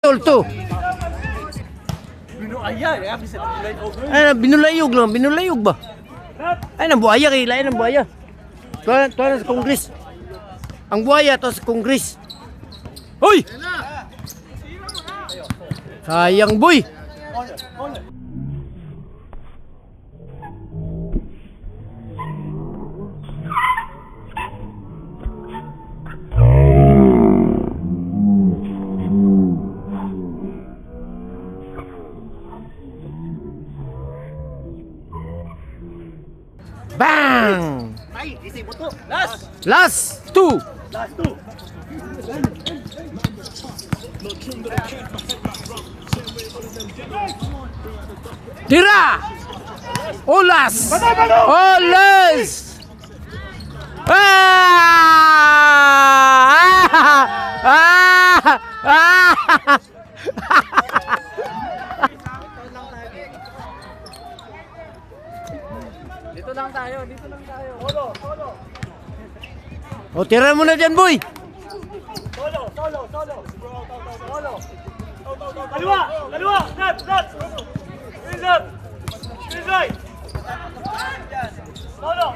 Tulto. Ay, binulayog lang. Binulayog ba? Ay, nang buhaya kay lain ng buhaya. Tuwa na sa Kongres. Ang buhaya to sa Kongres. Hoy! Sayang boy. Bang! Last two. Tira! Olas! Olas! Dito lang tayo. O, tira mo na dyan, boy! Solo. Kaliwa! Left! Squeeze right! Solo!